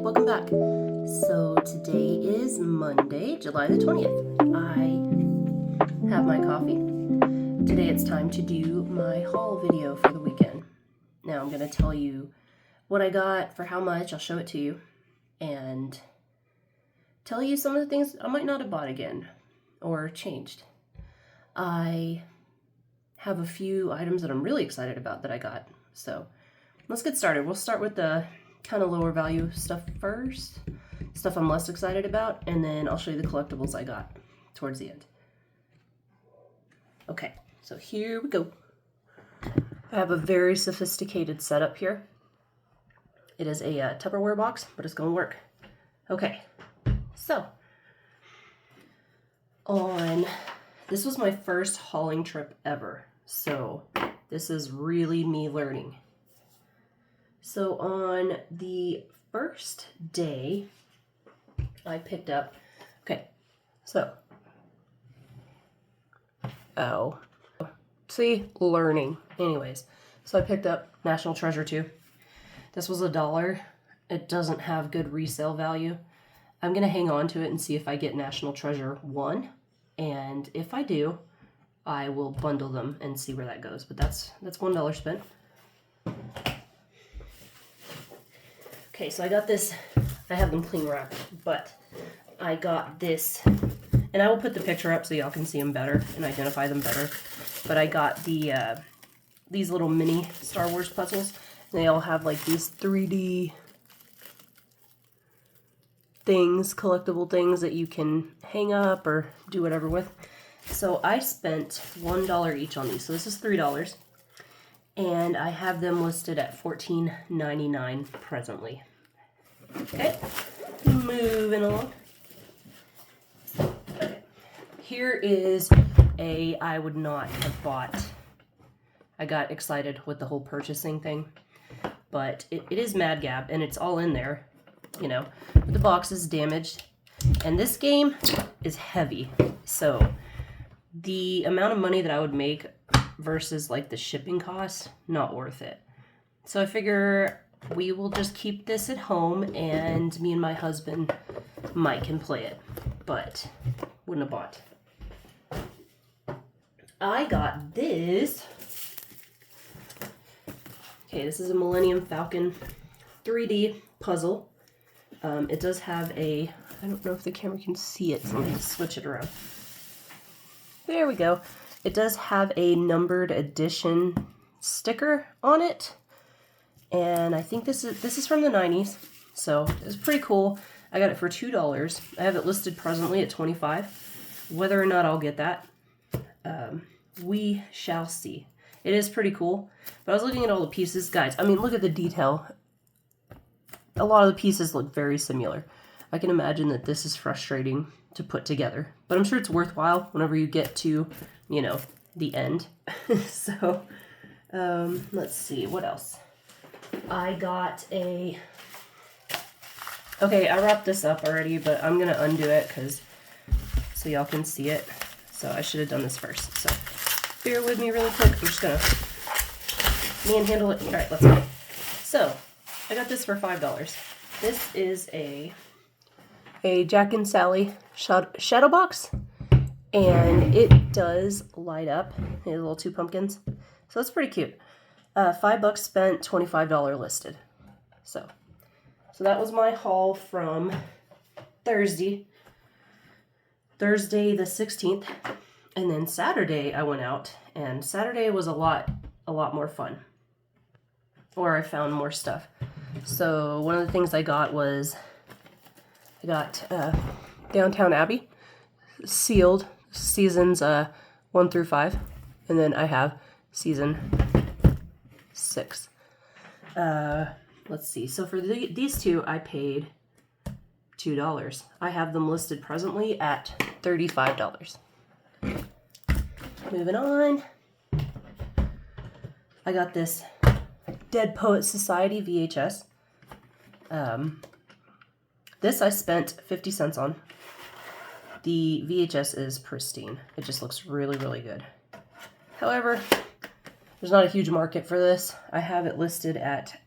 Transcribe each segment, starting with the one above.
welcome back. So today is Monday, July the 20th. I have my coffee. Today it's time to do my haul video for the weekend. Now I'm going to tell you what I got, for how much, I'll show it to you, and tell you some of the things I might not have bought again or changed. I have a few items that I'm really excited about that I got, so let's get started. We'll start with the kind of lower value stuff first, stuff I'm less excited about, and then I'll show you the collectibles I got towards the end. Okay, so here we go. I have a very sophisticated setup here. It is a Tupperware box, but it's going to work. Okay, so this was my first hauling trip ever, so this is really me learning. So on the first day, I picked up, learning. Anyways, so I picked up National Treasure 2. This was $1. It doesn't have good resale value. I'm going to hang on to it and see if I get National Treasure 1. And if I do, I will bundle them and see where that goes. But that's $1 spent. Okay, so I got this. I have them clean wrapped, but I got this, and I will put the picture up so y'all can see them better and identify them better. But I got these little mini Star Wars puzzles. They all have like these 3D things, collectible things that you can hang up or do whatever with. So I spent $1 each on these. So this is $3. And I have them listed at $14.99 presently. Okay, moving along. Okay. Here is I would not have bought. I got excited with the whole purchasing thing, but it is Mad Gab, and it's all in there, you know, but the box is damaged, and this game is heavy, so the amount of money that I would make versus like the shipping cost, not worth it. So I figure we will just keep this at home, and me and my husband Mike can play it, but wouldn't have bought. I got this. Okay, this is a Millennium Falcon 3D puzzle. It does have I don't know if the camera can see it, so let me switch it around. There we go. It does have a numbered edition sticker on it, and I think this is from the 90s, so it's pretty cool. I got it for $2. I have it listed presently at $25. Whether or not I'll get that, we shall see. It is pretty cool, but I was looking at all the pieces. Guys, I mean, look at the detail. A lot of the pieces look very similar. I can imagine that this is frustrating to put together, but I'm sure it's worthwhile whenever you get to, you know, the end. So, let's see, what else? I got okay, I wrapped this up already, but I'm going to undo it so y'all can see it. So I should have done this first. So bear with me really quick. I'm just going to manhandle it. All right, let's go. So I got this for $5. This is a Jack and Sally shadow box, and it does light up. It has little two pumpkins, so it's pretty cute. $5 spent, $25 listed. So that was my haul from Thursday the 16th, and then Saturday I went out, and Saturday was a lot more fun, or I found more stuff. So one of the things I got was Downtown Abbey, sealed, seasons 1 through 5, and then I have season 6. Let's see. So for these two, I paid $2. I have them listed presently at $35. Moving on. I got this Dead Poet Society VHS. This I spent 50 cents on. The VHS is pristine. It just looks really, really good. However, there's not a huge market for this. I have it listed at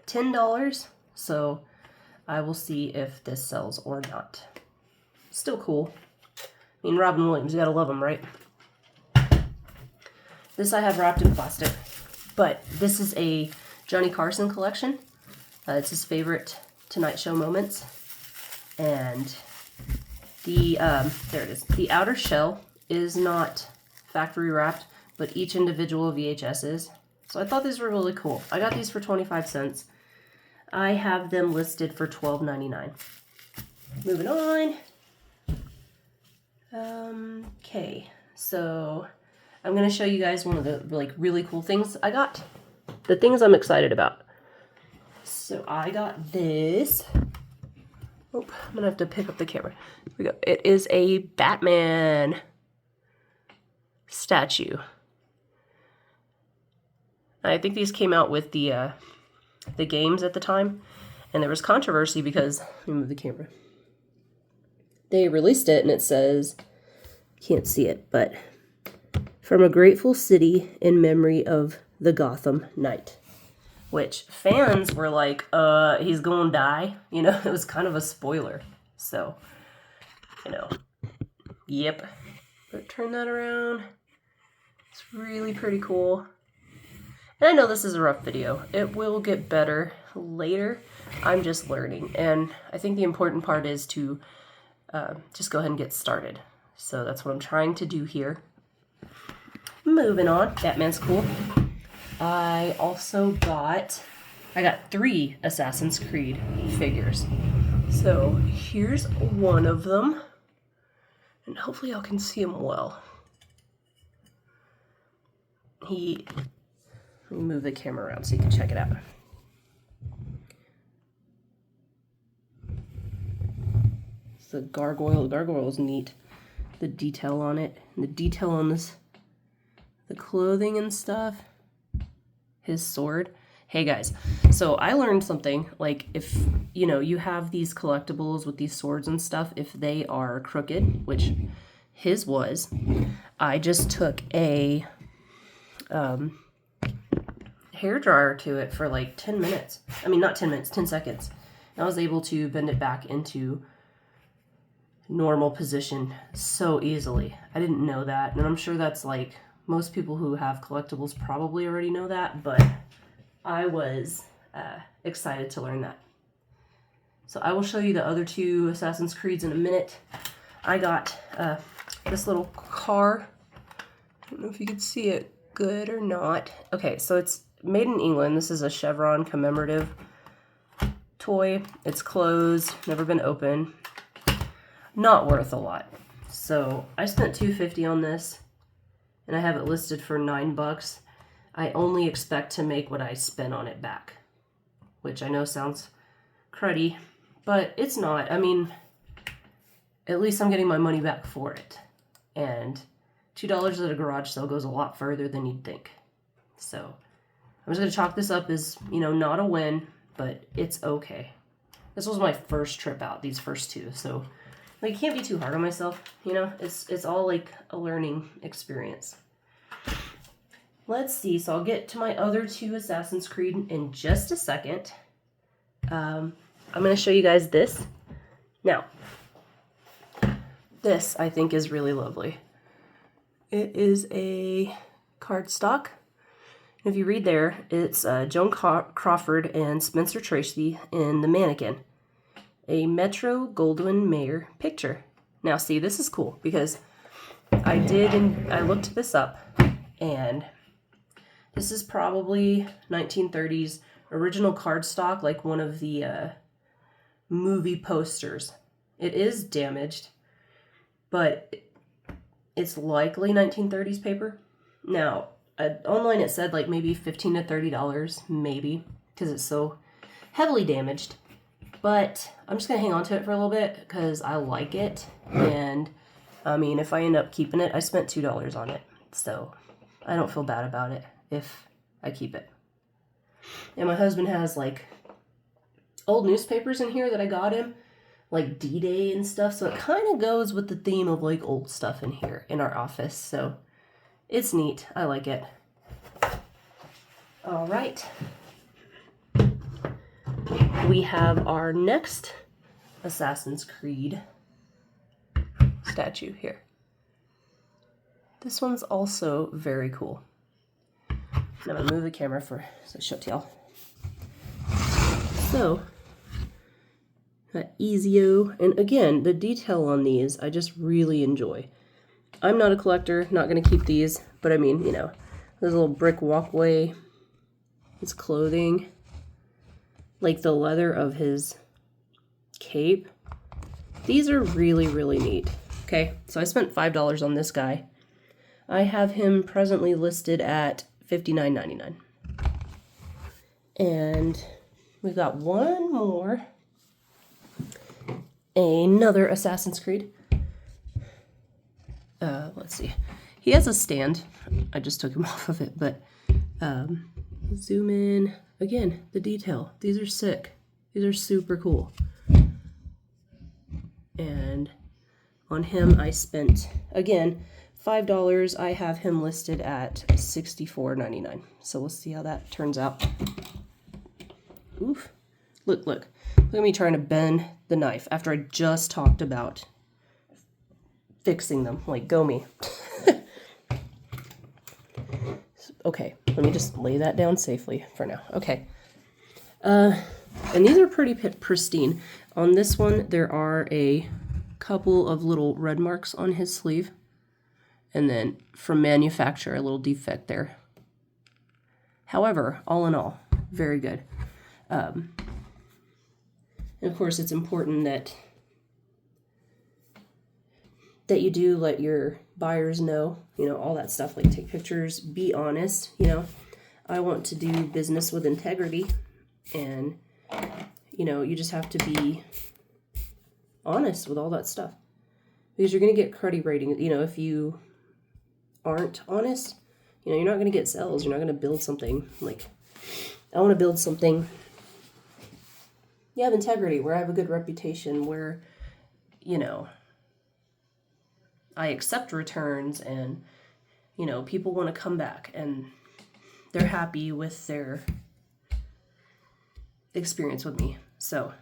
$10, so I will see if this sells or not. Still cool. I mean, Robin Williams, you gotta love him, right? This I have wrapped in plastic, but this is a Johnny Carson collection. It's his favorite Tonight Show moments. And the, there it is. The outer shell is not factory wrapped, but each individual VHS is. So I thought these were really cool. I got these for 25 cents. I have them listed for $12.99. Moving on. Okay, so I'm going to show you guys one of the really cool things I got. The things I'm excited about. So I got this. Oh, I'm going to have to pick up the camera. Here we go. It is a Batman statue. I think these came out with the games at the time, and there was controversy because, let me move the camera. They released it and it says, can't see it, but from a grateful city in memory of the Gotham Knight, which fans were like, he's gonna die. You know, it was kind of a spoiler. So, you know, yep. But turn that around. It's really pretty cool. And I know this is a rough video. It will get better later. I'm just learning. And I think the important part is to just go ahead and get started. So that's what I'm trying to do here. Moving on. Batman's cool. I got 3 Assassin's Creed figures. So here's one of them. And hopefully y'all can see him well. Let me move the camera around so you can check it out. It's the gargoyle. The gargoyle is neat. The detail on it. And the detail on this, the clothing and stuff. His sword. Hey guys, so I learned something, like if, you know, you have these collectibles with these swords and stuff, if they are crooked, which his was, I just took a hair dryer to it for like 10 minutes. I mean, not 10 minutes, 10 seconds. And I was able to bend it back into normal position so easily. I didn't know that, and I'm sure that's like, most people who have collectibles probably already know that, but I was excited to learn that. So I will show you the other 2 Assassin's Creeds in a minute. I got this little car. I don't know if you can see it good or not. Okay, so it's made in England. This is a Chevron commemorative toy. It's closed, never been opened. Not worth a lot. So I spent $2.50 on this, and I have it listed for $9. I only expect to make what I spent on it back, which I know sounds cruddy, but it's not. I mean, at least I'm getting my money back for it. And $2 at a garage sale goes a lot further than you'd think. So I'm just going to chalk this up as, you know, not a win, but it's okay. This was my first trip out, these first 2. So like, you can't be too hard on myself, you know? It's all like a learning experience. Let's see, so I'll get to my other 2 Assassin's Creed in just a second. I'm going to show you guys this. Now, this I think is really lovely. It is a cardstock. If you read there, it's Joan Crawford and Spencer Tracy in The Mannequin. A Metro-Goldwyn-Mayer picture. Now see, this is cool because I looked this up, and this is probably 1930s original cardstock, like one of the movie posters. It is damaged, but it's likely 1930s paper. Now, online it said like maybe $15 to $30, maybe, because it's so heavily damaged. But I'm just going to hang on to it for a little bit because I like it. And, I mean, if I end up keeping it, I spent $2 on it. So, I don't feel bad about it if I keep it. And my husband has, like, old newspapers in here that I got him. Like D-Day and stuff. So, it kind of goes with the theme of, like, old stuff in here in our office. So, it's neat. I like it. All right. we have our next Assassin's Creed statue here. This one's also very cool. I'm gonna move the camera so I show it to y'all. So, got Ezio, and again, the detail on these I just really enjoy. I'm not a collector, not gonna keep these, but I mean, you know, there's a little brick walkway, his clothing, like the leather of his cape. These are really, really neat. Okay, so I spent $5 on this guy. I have him presently listed at $59.99. And we've got one more. Another Assassin's Creed. Let's see. He has a stand. I just took him off of it, but zoom in. Again, the detail. These are sick. These are super cool. And on him, I spent, again, $5. I have him listed at $64.99. So we'll see how that turns out. Oof. Look. Look at me trying to bend the knife after I just talked about fixing them. Like, go me. Okay, let me just lay that down safely for now. Okay. And these are pretty pristine. On this one, there are a couple of little red marks on his sleeve. And then from manufacturer, a little defect there. However, all in all, very good. And of course, it's important that you do let your buyers know, you know, all that stuff, like take pictures, be honest, you know. I want to do business with integrity, and, you know, you just have to be honest with all that stuff. Because you're going to get credit rating, you know, if you aren't honest, you know, you're not going to get sales. You're not going to build something. Like, I want to build something, you have integrity, where I have a good reputation, where, you know, I accept returns, and, you know, people want to come back and they're happy with their experience with me. So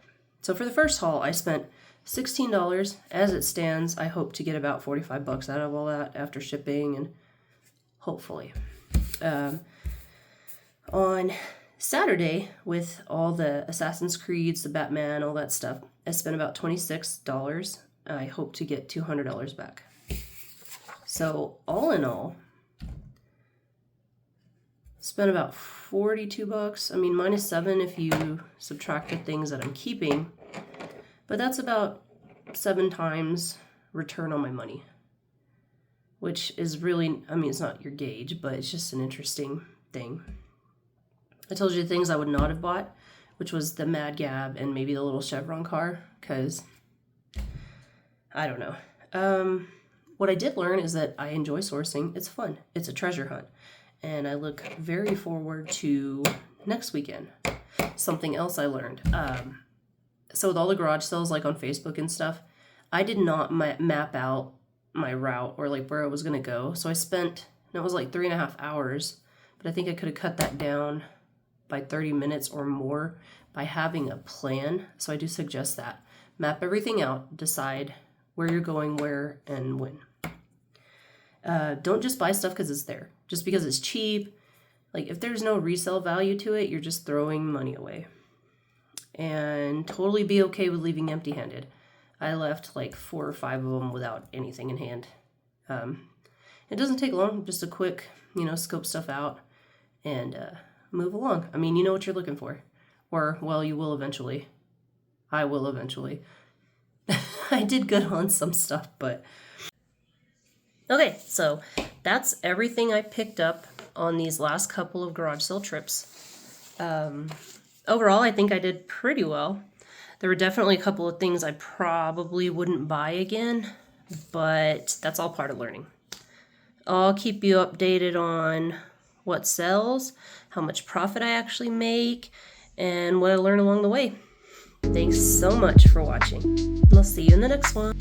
for the first haul, I spent $16. As it stands, I hope to get about 45 bucks out of all that after shipping, and hopefully. On Saturday, with all the Assassin's Creeds, the Batman, all that stuff, I spent about $26. I hope to get $200 back. So all in all, spent about 42 bucks. I mean, minus 7 if you subtract the things that I'm keeping, but that's about 7 times return on my money, which is really, I mean, it's not your gauge, but it's just an interesting thing. I told you the things I would not have bought, which was the Mad Gab and maybe the little Chevron car, because I don't know. What I did learn is that I enjoy sourcing. It's fun. It's a treasure hunt. And I look very forward to next weekend. Something else I learned. So with all the garage sales, like on Facebook and stuff, I did not map out my route or like where I was going to go. So I spent, and it was like 3.5 hours, but I think I could have cut that down by 30 minutes or more by having a plan. So I do suggest that. Map everything out, decide where you're going, where, and when. Don't just buy stuff because it's there. Just because it's cheap. Like, if there's no resale value to it, you're just throwing money away. And totally be okay with leaving empty-handed. I left like 4 or 5 of them without anything in hand. It doesn't take long, just a quick, you know, scope stuff out and move along. I mean, you know what you're looking for. Or, well, you will eventually. I will eventually. I did good on some stuff, but... Okay, so that's everything I picked up on these last couple of garage sale trips. Overall, I think I did pretty well. There were definitely a couple of things I probably wouldn't buy again, but that's all part of learning. I'll keep you updated on what sells, how much profit I actually make, and what I learn along the way. Thanks so much for watching. I'll see you in the next one.